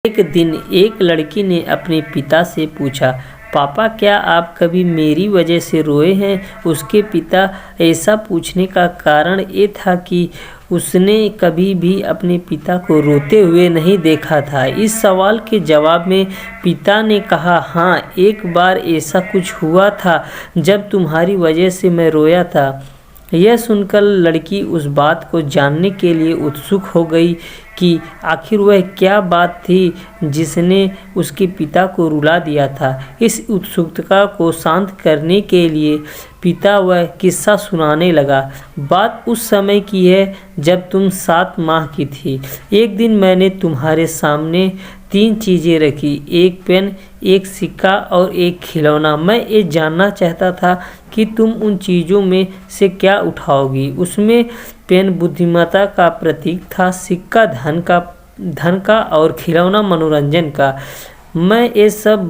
एक दिन एक लड़की ने अपने पिता से पूछा, पापा क्या आप कभी मेरी वजह से रोए हैं? उसके पिता ऐसा पूछने का कारण ये था कि उसने कभी भी अपने पिता को रोते हुए नहीं देखा था। इस सवाल के जवाब में पिता ने कहा, हाँ, एक बार ऐसा कुछ हुआ था जब तुम्हारी वजह से मैं रोया था। यह सुनकर लड़की उस बात को जानने के लिए उत्सुक हो गई कि आखिर वह क्या बात थी जिसने उसके पिता को रुला दिया था। इस उत्सुकता को शांत करने के लिए पिता वह किस्सा सुनाने लगा। बात उस समय की है जब तुम 7 माह की थी। एक दिन मैंने तुम्हारे सामने 3 चीज़ें रखी, एक पेन, एक सिक्का और एक खिलौना। मैं ये जानना चाहता था कि तुम उन चीज़ों में से क्या उठाओगी। उसमें पेन बुद्धिमत्ता का प्रतीक था, सिक्का धन का और खिलौना मनोरंजन का। मैं ये सब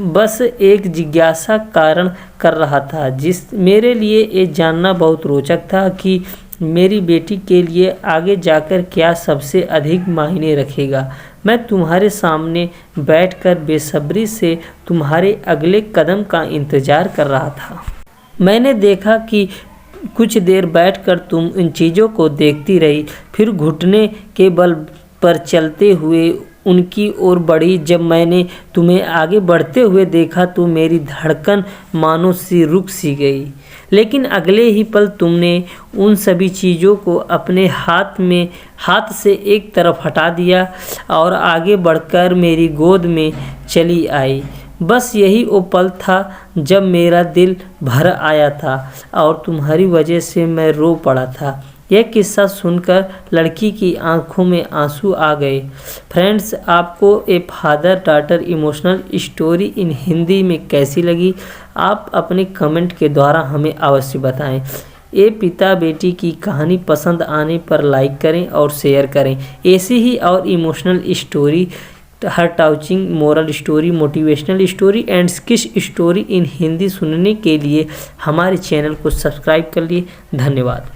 बस एक जिज्ञासा कारण कर रहा था। मेरे लिए ये जानना बहुत रोचक था कि मेरी बेटी के लिए आगे जाकर क्या सबसे अधिक मायने रखेगा। मैं तुम्हारे सामने बैठकर बेसब्री से तुम्हारे अगले कदम का इंतज़ार कर रहा था। मैंने देखा कि कुछ देर बैठकर तुम इन चीज़ों को देखती रही, फिर घुटने के बल पर चलते हुए उनकी ओर बढ़ी। जब मैंने तुम्हें आगे बढ़ते हुए देखा तो मेरी धड़कन मानो सी रुक सी गई, लेकिन अगले ही पल तुमने उन सभी चीज़ों को अपने हाथ से एक तरफ हटा दिया और आगे बढ़कर मेरी गोद में चली आई। बस यही वो पल था जब मेरा दिल भर आया था और तुम्हारी वजह से मैं रो पड़ा था। यह किस्सा सुनकर लड़की की आंखों में आंसू आ गए। फ्रेंड्स, आपको a father daughter emotional story in Hindi में कैसी लगी? आप अपने कमेंट के द्वारा हमें अवश्य बताएं। ये पिता बेटी की कहानी पसंद आने पर लाइक करें और शेयर करें। ऐसी ही और emotional story, heart touching moral story, motivational story and kids story in Hindi सुनने के लिए हमारे चैनल को सब्सक्राइब कर लिए। धन्यवाद।